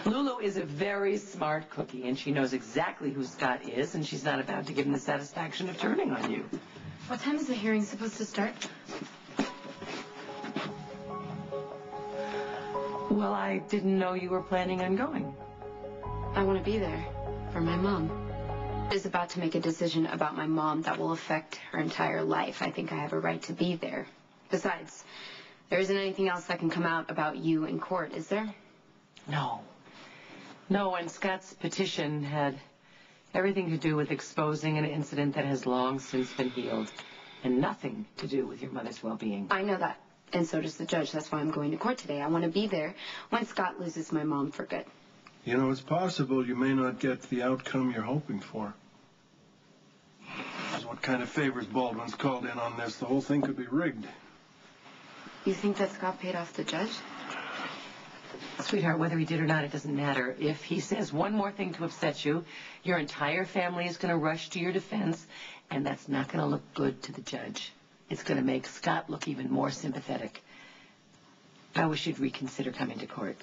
Lulu is a very smart cookie, and she knows exactly who Scott is, and she's not about to give him the satisfaction of turning on you. What time is the hearing supposed to start? Well, I didn't know you were planning on going. I want to be there for my mom. Is about to make a decision about my mom that will affect her entire life. I think I have a right to be there. Besides, there isn't anything else that can come out about you in court, is there? No. No, and Scott's petition had everything to do with exposing an incident that has long since been healed, and nothing to do with your mother's well-being. I know that, and so does the judge. That's why I'm going to court today. I want to be there when Scott loses my mom for good. You know, it's possible you may not get the outcome you're hoping for. That's what kind of favors Baldwin's called in on this. The whole thing could be rigged. You think that Scott paid off the judge? Sweetheart, whether he did or not, it doesn't matter. If he says one more thing to upset you, your entire family is going to rush to your defense, and that's not going to look good to the judge. It's going to make Scott look even more sympathetic. I wish you'd reconsider coming to court.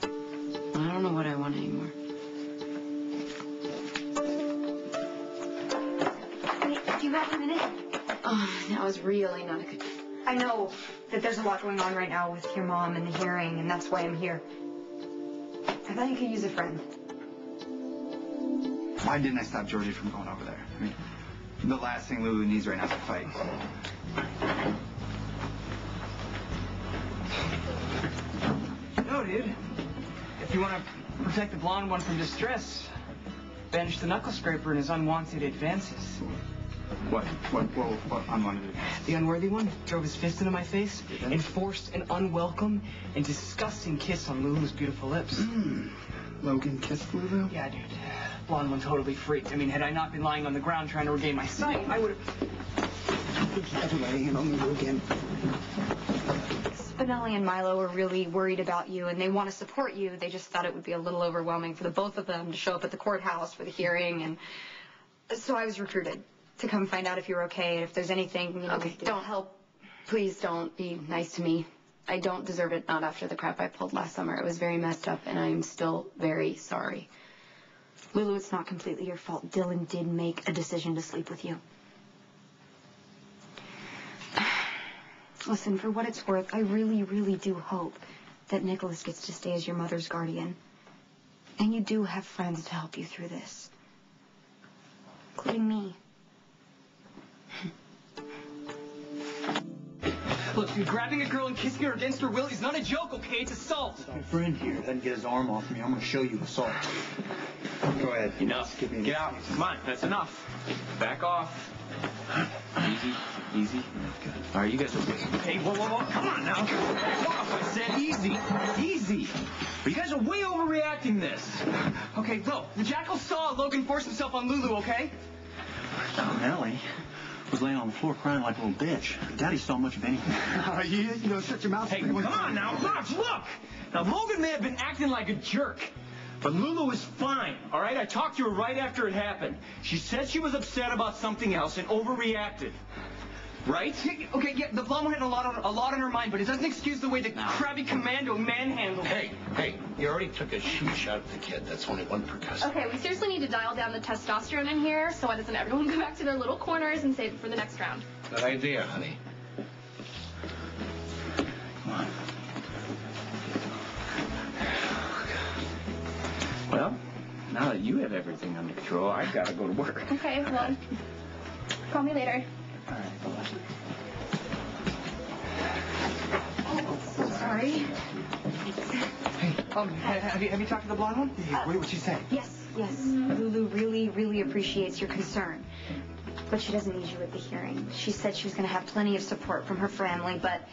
I don't know what I want anymore. Wait, do you have a minute? Oh, that was really not a good... I know that there's a lot going on right now with your mom and the hearing, and that's why I'm here. I thought you could use a friend. Why didn't I stop Georgie from going over there? I mean, the last thing Lulu needs right now is a fight. No, dude. If you want to protect the blonde one from distress, banish the knuckle scraper and his unwanted advances. What unwanted advances? The unworthy one drove his fist into my face and forced an unwelcome and disgusting kiss on Lulu's beautiful lips. Logan kissed Lulu? Yeah, dude. Blonde one totally freaked. I mean, had I not been lying on the ground trying to regain my sight, I would have... He's never laying in on Lulu again. Spinelli and Milo are really worried about you, and they want to support you. They just thought it would be a little overwhelming for the both of them to show up at the courthouse for the hearing, and so I was recruited to come find out if you're okay, and if there's anything, you know... Okay, don't help. Please don't be nice to me. I don't deserve it, not after the crap I pulled last summer. It was very messed up, and I'm still very sorry. Lulu, it's not completely your fault. Dylan did make a decision to sleep with you. Listen, for what it's worth, I really, really do hope that Nicholas gets to stay as your mother's guardian. And you do have friends to help you through this. Including me. Look, dude, grabbing a girl and kissing her against her will is not a joke, okay? It's assault. My friend here doesn't get his arm off me. I'm going to show you assault. Go ahead. Enough. Get out. Come on. That's enough. Back off. Easy. Easy. Good. All right, you guys are... Hey, whoa. Come on now. Back off. I said easy. Easy. But you guys are way overreacting this. Okay, look. The jackal saw Logan force himself on Lulu, okay? Ellie was laying on the floor crying like a little bitch. Daddy saw much of anything. You know, shut your mouth. Hey, come on now. Look. Now, Logan may have been acting like a jerk. But Lulu is fine, all right? I talked to her right after it happened. She said she was upset about something else and overreacted. Right? Okay, yeah, the blonde one had a lot on her mind, but it doesn't excuse the way the crabby commando manhandled her. Hey, you already took a shoot shot at the kid. That's only one percussive. Okay, we seriously need to dial down the testosterone in here, so why doesn't everyone go back to their little corners and save it for the next round? Good idea, honey. Come on. Well, now that you have everything under control, I've got to go to work. Okay, well, call me later. All right, bye-bye. Oh, sorry. Hey, have you talked to the blonde one? Yeah, what'd she say? Yes. Lulu really, really appreciates your concern. But she doesn't need you at the hearing. She said she was going to have plenty of support from her family, but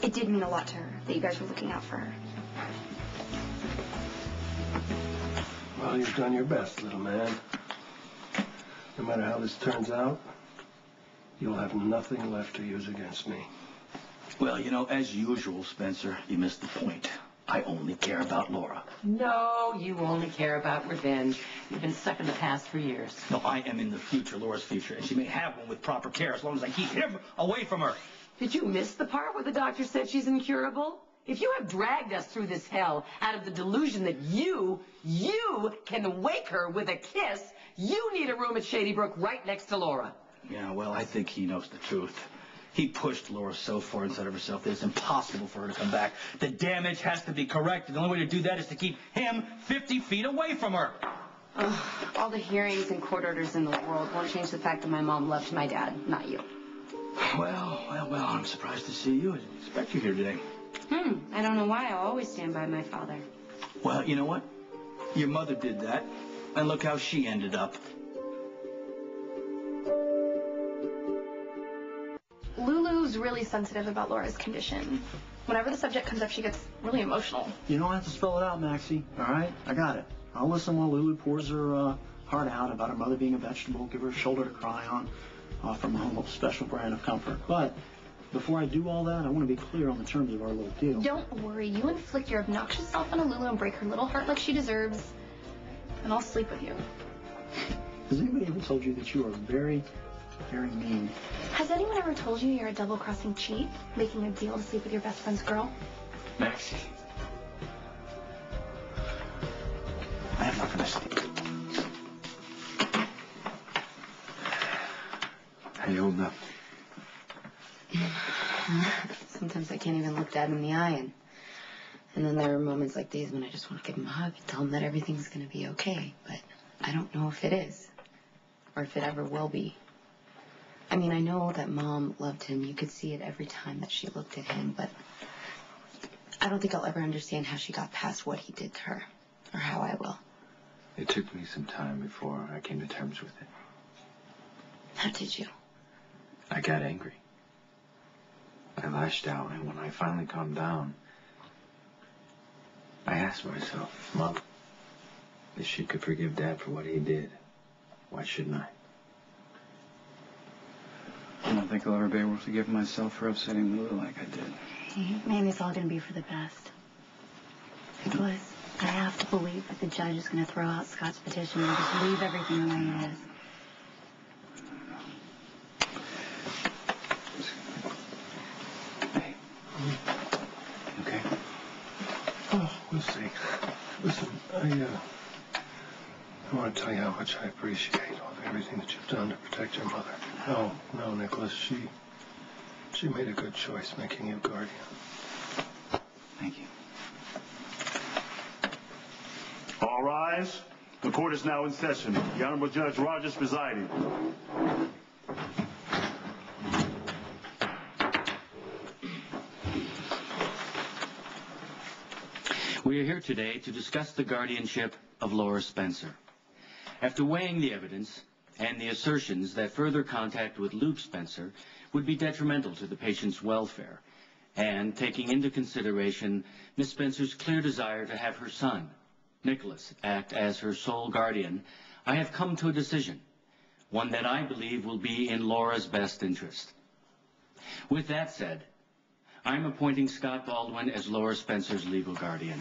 it did mean a lot to her that you guys were looking out for her. Well, you've done your best, little man. No matter how this turns out, you'll have nothing left to use against me. Well, you know, as usual, Spencer, you missed the point. I only care about Laura. No, you only care about revenge. You've been stuck in the past for years. No, I am in the future, Laura's future, and she may have one with proper care as long as I keep him away from her. Did you miss the part where the doctor said she's incurable? If you have dragged us through this hell out of the delusion that you can wake her with a kiss, you need a room at Shady Brook right next to Laura. Yeah, well, I think he knows the truth. He pushed Laura so far inside of herself that it's impossible for her to come back. The damage has to be corrected. The only way to do that is to keep him 50 feet away from her. All the hearings and court orders in the world won't change the fact that my mom loved my dad, not you. Well, I'm surprised to see you. I didn't expect you here today. I don't know why. I'll always stand by my father. Well, you know what? Your mother did that, and look how she ended up. Lulu's really sensitive about Laura's condition. Whenever the subject comes up, she gets really emotional. You don't have to spell it out, Maxie, all right? I got it. I'll listen while Lulu pours her heart out about her mother being a vegetable, give her a shoulder to cry on, from a home of special brand of comfort. But before I do all that, I want to be clear on the terms of our little deal. Don't worry. You inflict your obnoxious self on Lulu and break her little heart like she deserves, and I'll sleep with you. Has anybody ever told you that you are very, very mean? Has anyone ever told you you're a double-crossing cheat, making a deal to sleep with your best friend's girl? Maxie. I am not going to sleep. How you holding up? Sometimes I can't even look Dad in the eye, and then there are moments like these when I just want to give him a hug and tell him that everything's going to be okay, but I don't know if it is, or if it ever will be. I mean, I know that Mom loved him. You could see it every time that she looked at him, but I don't think I'll ever understand how she got past what he did to her, or how I will. It took me some time before I came to terms with it. How did you? I got angry. I lashed out, and when I finally calmed down, I asked myself, Mom, if she could forgive Dad for what he did, why shouldn't I? I don't think I'll ever be able to forgive myself for upsetting Lulu like I did. Maybe it's all going to be for the best. Nicholas, I have to believe that the judge is going to throw out Scott's petition and just leave everything the way it is. Hey. Okay? Oh, we'll see. Listen, I want to tell you how much I appreciate everything that you've done to protect your mother. No, Nicholas, she made a good choice making you guardian. Thank you. All rise. The court is now in session. The Honorable Judge Rogers presiding. We are here today to discuss the guardianship of Lulu Spencer. After weighing the evidence and the assertions that further contact with Lulu Spencer would be detrimental to the patient's welfare, and taking into consideration Ms. Spencer's clear desire to have her son, Nicholas, act as her sole guardian, I have come to a decision, one that I believe will be in Laura's best interest. With that said, I'm appointing Scott Baldwin as Lulu Spencer's legal guardian.